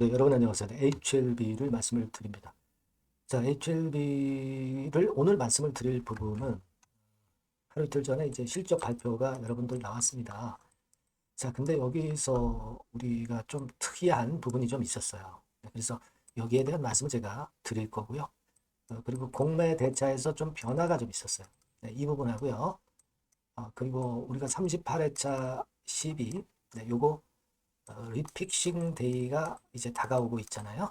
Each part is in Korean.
네, 여러분 안녕하세요. HLB를 말씀을 드립니다. 자, HLB를 오늘 말씀을 드릴 부분은 하루 이틀 전에 이제 실적 발표가 여러분들 나왔습니다. 자, 근데 여기서 우리가 좀 특이한 부분이 좀 있었어요. 네, 그래서 여기에 대한 말씀을 제가 드릴 거고요. 그리고 공매 대차에서 좀 변화가 좀 있었어요. 네, 이 부분하고요. 그리고 우리가 38회차 12, 네, 요거 리픽싱 데이가 이제 다가오고 있잖아요.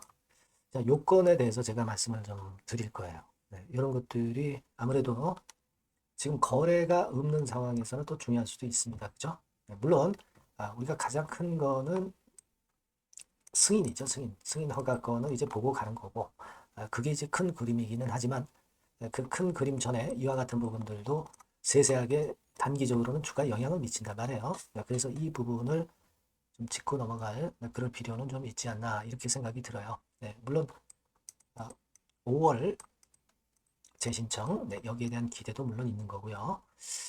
자, 요건에 대해서 제가 말씀을 좀 드릴 거예요. 네, 이런 것들이 아무래도 지금 거래가 없는 상황에서는 또 중요할 수도 있습니다. 그죠? 네, 물론 우리가 가장 큰 거는 승인이죠. 승인 허가권을 이제 보고 가는 거고 그게 이제 큰 그림이기는 하지만 그 큰 그림 전에 이와 같은 부분들도 세세하게 단기적으로는 주가에 영향을 미친단 말이에요. 네, 그래서 이 부분을 좀 짚고 넘어갈 그럴 필요는 좀 있지 않나 이렇게 생각이 들어요. 네, 물론 5월 재신청, 네, 여기에 대한 기대도 물론 있는 거고요.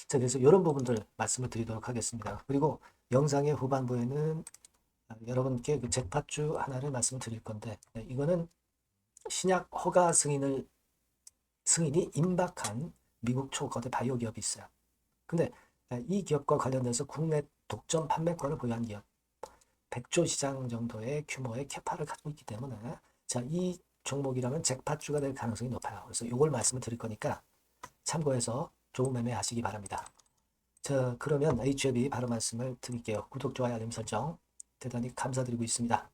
자, 그래서 이런 부분들 말씀을 드리도록 하겠습니다. 그리고 영상의 후반부에는 여러분께 그 잭팟주 하나를 말씀을 드릴 건데, 네, 이거는 신약 허가 승인이 임박한 미국 초거대 바이오 기업이 있어요. 근데 이 기업과 관련돼서 국내 독점 판매권을 보유한 기업, 100조 시장 정도의 규모의 캐파를 가지고 있기 때문에 자, 이 종목이라면 잭팟주가 될 가능성이 높아요. 그래서 이걸 말씀을 드릴 거니까 참고해서 좋은 매매 하시기 바랍니다. 자, 그러면 HLB 바로 말씀을 드릴게요. 구독, 좋아요, 알림 설정 대단히 감사드리고 있습니다.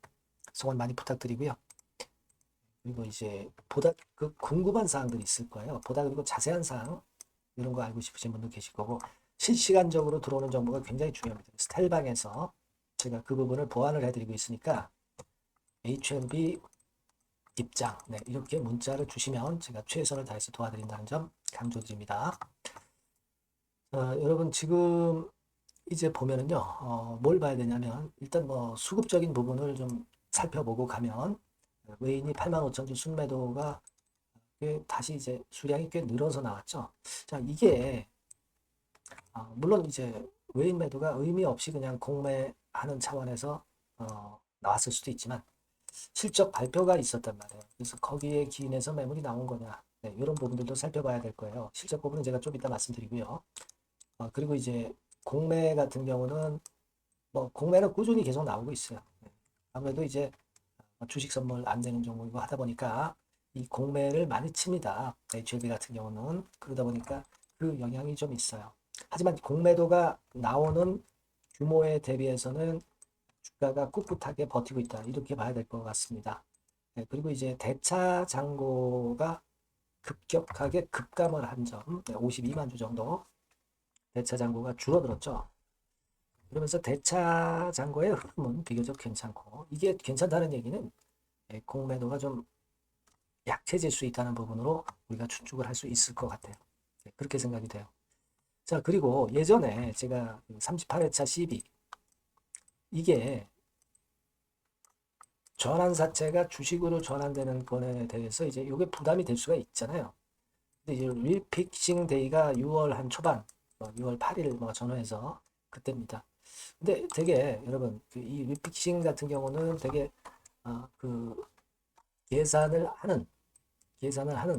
성원 많이 부탁드리고요. 그리고 이제 보다 그 궁금한 사항들이 있을 거예요. 보다 그리고 자세한 사항 이런 거 알고 싶으신 분도 계실 거고 실시간적으로 들어오는 정보가 굉장히 중요합니다. 스텔방에서 제가 그 부분을 보완을 해드리고 있으니까 HLB 입장 네, 이렇게 문자를 주시면 제가 최선을 다해서 도와드린다는 점 강조드립니다. 여러분 지금 이제 보면은요, 뭘 봐야 되냐면 일단 뭐 수급적인 부분을 좀 살펴보고 가면 외인이 8만 5천 주 순매도가 다시 이제 수량이 꽤 늘어서 나왔죠. 자, 이게 물론 이제 외인 매도가 의미 없이 그냥 공매하는 차원에서 나왔을 수도 있지만 실적 발표가 있었단 말이에요. 그래서 거기에 기인해서 매물이 나온 거냐, 네, 이런 부분들도 살펴봐야 될 거예요. 실적 부분은 제가 좀 이따 말씀드리고요. 그리고 이제 공매 같은 경우는 뭐 공매는 꾸준히 계속 나오고 있어요. 네. 아무래도 이제 주식 선물 안 되는 종목이고 하다 보니까 이 공매를 많이 칩니다. HLB 같은 경우는 그러다 보니까 그 영향이 좀 있어요. 하지만 공매도가 나오는 규모에 대비해서는 주가가 꿋꿋하게 버티고 있다. 이렇게 봐야 될 것 같습니다. 네, 그리고 이제 대차 잔고가 급격하게 급감을 한 점, 네, 52만 주 정도 대차 잔고가 줄어들었죠. 그러면서 대차 잔고의 흐름은 비교적 괜찮고 이게 괜찮다는 얘기는 공매도가 좀 약해질 수 있다는 부분으로 우리가 추측을 할 수 있을 것 같아요. 네, 그렇게 생각이 돼요. 자, 그리고 예전에 제가 38회차 CB 이게 전환사채가 주식으로 전환되는 건에 대해서 이제 이게 부담이 될 수가 있잖아요. 근데 이제 리픽싱 데이가 6월 한 초반, 6월 8일 뭐 전후해서 그때입니다. 근데 되게 여러분 이 리픽싱 같은 경우는 되게 그 계산을 하는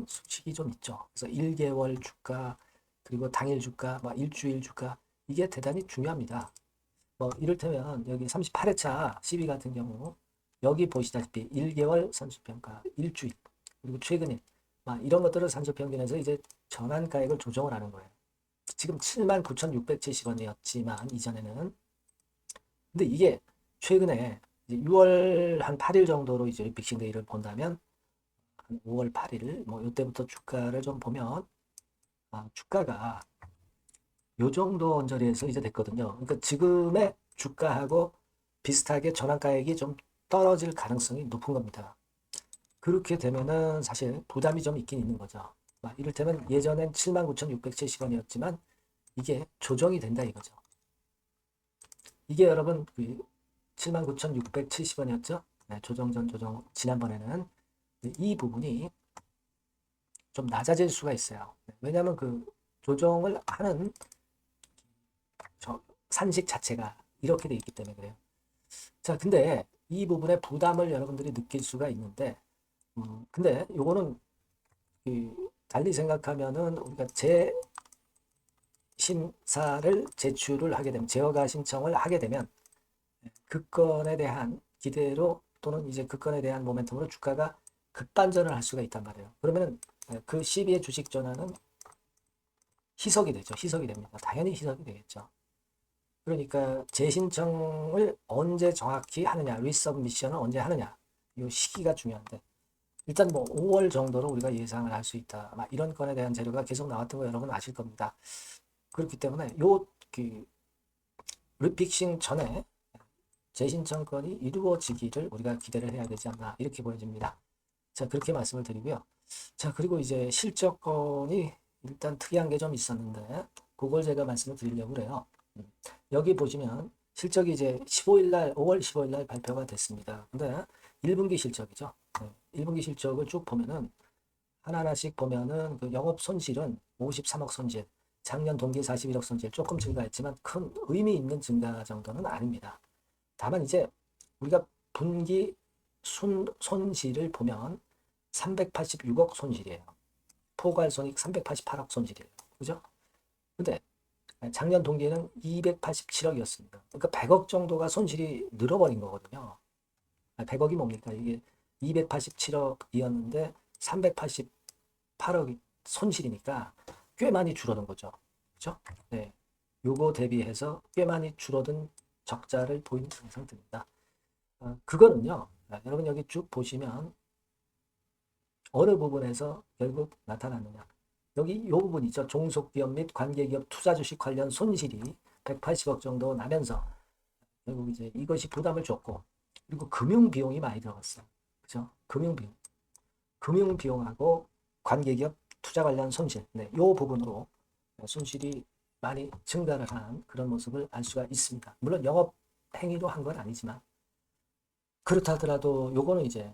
수식이 좀 있죠. 그래서 1개월 주가 그리고 당일 주가, 막 일주일 주가 이게 대단히 중요합니다. 뭐 이를테면 여기 38회차 12 같은 경우 여기 보시다시피 1개월 선수평가, 일주일 그리고 최근일 막 이런 것들을 산수평균해서 이제 전환가액을 조정을 하는 거예요. 지금 79,670원이었지만 이전에는 근데 이게 최근에 6월 한 8일 정도로 이제 빅싱 데이를 본다면 한 5월 8일 뭐 이때부터 주가를 좀 보면 주가가 요 정도 언저리에서 이제 됐거든요. 그러니까 지금의 주가하고 비슷하게 전환가액이 좀 떨어질 가능성이 높은 겁니다. 그렇게 되면은 사실 부담이 좀 있긴 있는 거죠. 이를테면 예전엔 79,670원이었지만 이게 조정이 된다 이거죠. 이게 여러분 79,670원이었죠? 네, 조정 전 조정 지난번에는 이 부분이 좀 낮아질 수가 있어요. 왜냐하면 그 조정을 하는 산식 자체가 이렇게 돼 있기 때문에 그래요. 자, 근데 이 부분에 부담을 여러분들이 느낄 수가 있는데, 근데 요거는 달리 생각하면은 우리가 재심사를 제출을 하게 되면, 제허가 신청을 하게 되면 그 건에 대한 기대로 또는 이제 그 건에 대한 모멘텀으로 주가가 급반전을 할 수가 있단 말이에요. 그러면은 그 시비의 주식 전환은 희석이 되죠. 희석이 됩니다. 당연히 희석이 되겠죠. 그러니까 재신청을 언제 정확히 하느냐, 리서브미션을 언제 하느냐, 이 시기가 중요한데, 일단 뭐 5월 정도로 우리가 예상을 할 수 있다. 막 이런 건에 대한 재료가 계속 나왔던 거 여러분 아실 겁니다. 그렇기 때문에 그 리픽싱 전에 재신청건이 이루어지기를 우리가 기대를 해야 되지 않나 이렇게 보여집니다. 자, 그렇게 말씀을 드리고요. 자, 그리고 이제 실적건이 일단 특이한 게 좀 있었는데 그걸 제가 말씀을 드리려고 그래요. 여기 보시면 실적이 이제 15일 날, 5월 15일 날 발표가 됐습니다. 근데 1분기 실적이죠. 1분기 실적을 쭉 보면은 하나하나씩 보면은 그 영업 손실은 53억 손실, 작년 동기 41억 손실 조금 증가했지만 큰 의미 있는 증가 정도는 아닙니다. 다만 이제 우리가 분기 손실을 보면 386억 손실이에요. 포괄손익 388억 손실이에요. 그죠? 근데 작년 동기에는 287억이었습니다. 그러니까 100억 정도가 손실이 늘어버린 거거든요. 100억이 뭡니까? 이게 287억이었는데 388억이 손실이니까 꽤 많이 줄어든 거죠. 그죠? 네. 요거 대비해서 꽤 많이 줄어든 적자를 보이는 그런 상태입니다. 그거는요, 여러분 여기 쭉 보시면 어느 부분에서 결국 나타났느냐. 여기 이 부분 있죠. 종속기업 및 관계기업 투자주식 관련 손실이 180억 정도 나면서 결국 이제 이것이 부담을 줬고, 그리고 금융비용이 많이 들어갔어요. 그죠? 금융비용. 금융비용하고 관계기업 투자 관련 손실. 네, 이 부분으로 손실이 많이 증가를 한 그런 모습을 알 수가 있습니다. 물론 영업 행위로 한 건 아니지만, 그렇다 하더라도 요거는 이제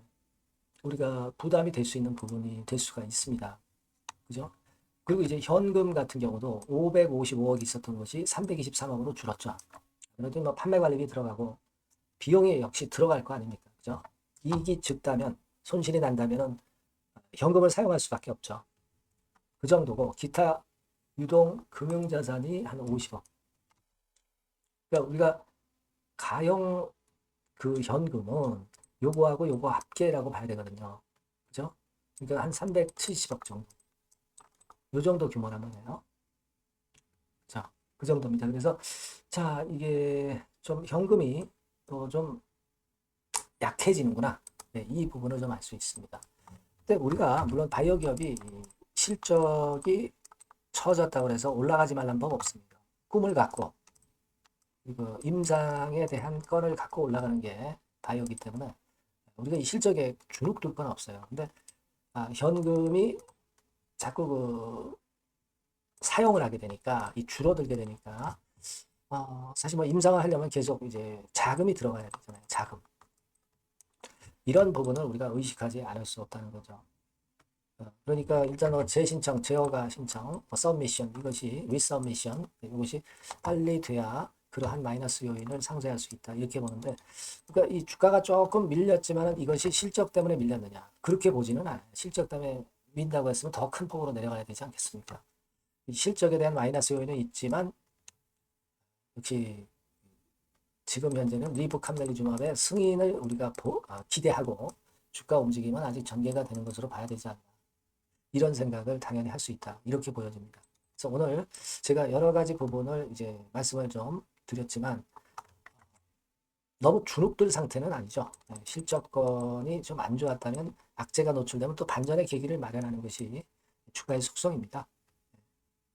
우리가 부담이 될 수 있는 부분이 될 수가 있습니다. 그죠? 그리고 이제 현금 같은 경우도 555억이 있었던 것이 323억으로 줄었죠. 그래도 뭐 판매 관리비 들어가고 비용이 역시 들어갈 거 아닙니까? 그죠? 이익이 적다면, 손실이 난다면은 현금을 사용할 수밖에 없죠. 그 정도고, 기타 유동 금융자산이 한 50억. 그러니까 우리가 가용 그 현금은 요거하고 요거 합계라고 봐야 되거든요. 그죠? 그러니까 한 370억 정도. 요 정도 규모란 말이에요. 자, 그 정도입니다. 그래서, 자, 이게 좀 현금이 또 좀 약해지는구나. 네, 이 부분을 좀 알 수 있습니다. 근데 우리가, 물론 바이오 기업이 실적이 처졌다고 해서 올라가지 말란 법 없습니다. 꿈을 갖고, 그 임상에 대한 건을 갖고 올라가는 게 바이오기 때문에 우리가 이 실적에 주눅들 건 없어요. 근데 현금이 자꾸 그 사용을 하게 되니까, 이 줄어들게 되니까, 사실 뭐 임상을 하려면 계속 이제 자금이 들어가야 되잖아요. 자금. 이런 부분을 우리가 의식하지 않을 수 없다는 거죠. 그러니까 일단 재신청, 제허가 신청, 서브미션, 이것이 리서브미션, 이것이 빨리 돼야 그러한 마이너스 요인을 상쇄할 수 있다. 이렇게 보는데, 그러니까 이 주가가 조금 밀렸지만 이것이 실적 때문에 밀렸느냐? 그렇게 보지는 않아요. 실적 때문에 민다고 했으면 더 큰 폭으로 내려가야 되지 않겠습니까? 실적에 대한 마이너스 요인은 있지만 역시 지금 현재는 리브캄넬리주맙의 승인을 우리가 기대하고 주가 움직임은 아직 전개가 되는 것으로 봐야 되지 않나. 이런 생각을 당연히 할 수 있다. 이렇게 보여집니다. 그래서 오늘 제가 여러 가지 부분을 이제 말씀을 좀 드렸지만 너무 주눅들 상태는 아니죠. 실적권이 좀 안 좋았다면 악재가 노출되면 또 반전의 계기를 마련하는 것이 주가의 속성입니다.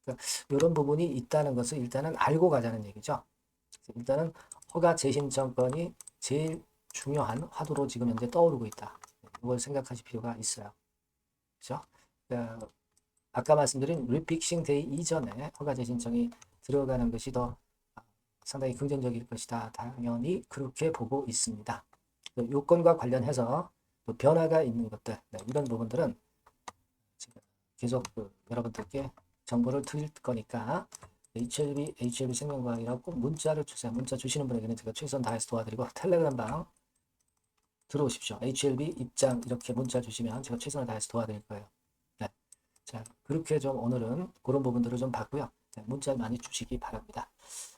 그러니까 이런 부분이 있다는 것을 일단은 알고 가자는 얘기죠. 일단은 허가 재신청권이 제일 중요한 화두로 지금 현재 떠오르고 있다. 이걸 생각하실 필요가 있어요. 그렇죠? 그러니까 아까 말씀드린 리픽싱 데이 이전에 허가제 신청이 들어가는 것이 더 상당히 긍정적일 것이다. 당연히 그렇게 보고 있습니다. 요건과 관련해서 또 변화가 있는 것들, 이런 부분들은 제가 계속 여러분들께 정보를 드릴 거니까 HLB 생명과학이라고 꼭 문자를 주세요. 문자 주시는 분에게는 제가 최선 다해서 도와드리고, 텔레그램 방 들어오십시오. HLB 입장 이렇게 문자 주시면 제가 최선을 다해서 도와드릴 거예요. 네. 자, 그렇게 좀 오늘은 그런 부분들을 좀 봤고요. 네, 문자 많이 주시기 바랍니다.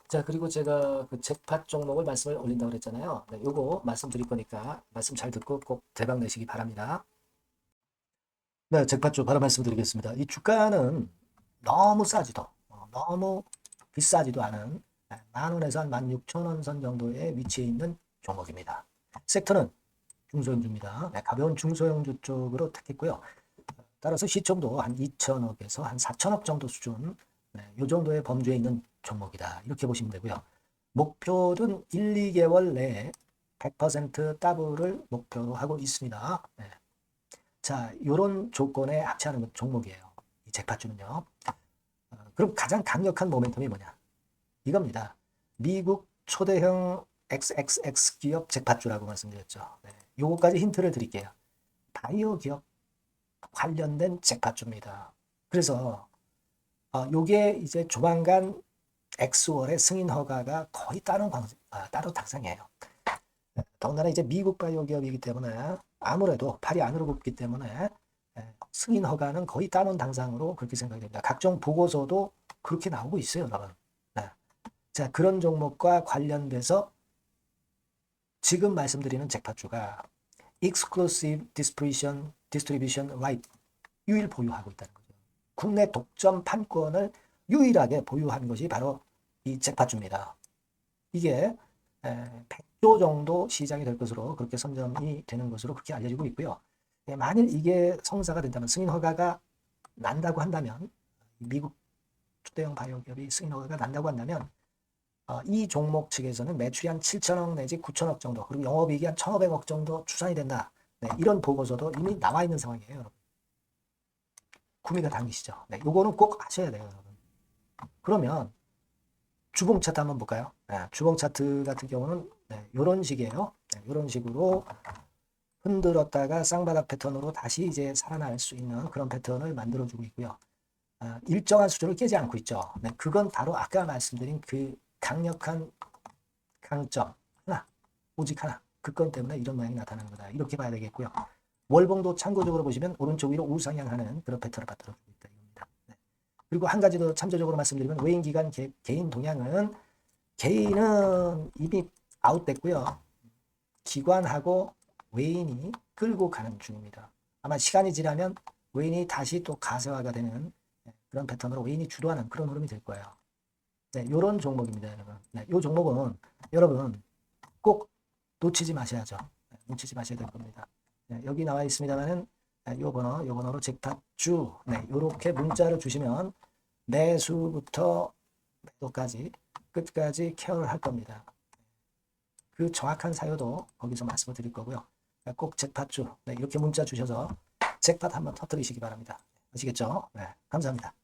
자, 그리고 제가 그 잭팟 종목을 말씀을 올린다고 그랬잖아요. 네, 요거 말씀드릴 거니까 말씀 잘 듣고 꼭 대박 내시기 바랍니다. 네, 잭팟 쪽 바로 말씀드리겠습니다. 이 주가는 너무 싸지도 너무 비싸지도 않은 10,000원에서 한 16,000원 선 정도의 위치에 있는 종목입니다. 섹터는 중소형주입니다. 네, 가벼운 중소형주 쪽으로 택했고요. 따라서 시총도 한 2천억에서 한 4천억 정도 수준, 네, 이 정도의 범주에 있는 종목이다. 이렇게 보시면 되고요. 목표는 1, 2개월 내에 100% 더블을 목표로 하고 있습니다. 네. 자, 이런 조건에 합치하는 종목이에요. 이 잭팟주는요. 그럼 가장 강력한 모멘텀이 뭐냐? 이겁니다. 미국 초대형 XXX 기업 잭팟주라고 말씀드렸죠. 네. 요거까지 힌트를 드릴게요. 바이오 기업 관련된 잭팟주입니다. 그래서 요게 이제 조만간 엑스월의 승인 허가가 거의 따로 당상이에요. 더군다나 이제 미국 바이오 기업이기 때문에 아무래도 팔이 안으로 굽기 때문에 승인 허가는 거의 따놓은 당상으로 그렇게 생각이 됩니다. 각종 보고서도 그렇게 나오고 있어요, 여러분. 네. 자, 그런 종목과 관련돼서 지금 말씀드리는 잭팟주가 Exclusive Distribution Right 유일 보유하고 있다는 거죠. 국내 독점 판권을 유일하게 보유한 것이 바로 이 잭팟주입니다. 이게 100조 정도 시장이 될 것으로 그렇게 선점이 되는 것으로 그렇게 알려지고 있고요. 만일 이게 성사가 된다면 승인 허가가 난다고 한다면 미국 초대형 바이오 기업이 승인 허가가 난다고 한다면 이 종목 측에서는 매출이 한 7천억 내지 9천억 정도 그리고 영업이익이 한 1,500억 정도 추산이 된다. 네, 이런 보고서도 이미 나와 있는 상황이에요, 여러분. 구미가 당기시죠. 네, 요거는 꼭 하셔야 돼요, 여러분. 그러면 주봉 차트 한번 볼까요? 네, 주봉 차트 같은 경우는 이런 식이에요. 네, 이런 식으로 흔들었다가 쌍바닥 패턴으로 다시 이제 살아날 수 있는 그런 패턴을 만들어주고 있고요. 일정한 수준을 깨지 않고 있죠. 네, 그건 바로 아까 말씀드린 그 강력한 강점 하나, 오직 하나. 그 건 때문에 이런 모양이 나타나는 거다. 이렇게 봐야 되겠고요. 월봉도 참고적으로 보시면 오른쪽 위로 우상향하는 그런 패턴을 만들어주고 있다. 이겁니다. 네. 그리고 한 가지 더 참조적으로 말씀드리면 외인 기관 개인 동향은 개인은 이미 아웃됐고요. 기관하고 외인이 끌고 가는 중입니다. 아마 시간이 지나면 외인이 다시 또 가세화가 되는 그런 패턴으로 외인이 주도하는 그런 흐름이 될 거예요. 네, 이런 종목입니다, 여러분. 네, 이 종목은 여러분 꼭 놓치지 마셔야죠. 네, 놓치지 마셔야 될 겁니다. 네, 여기 나와 있습니다만은 요 번호로 잭팟주 요렇게 문자를 주시면 매수부터 매도까지 끝까지 케어를 할 겁니다. 그 정확한 사유도 거기서 말씀을 드릴 거고요. 꼭 잭팟주 이렇게 문자 주셔서 잭팟 한번 터뜨리시기 바랍니다. 아시겠죠? 네, 감사합니다.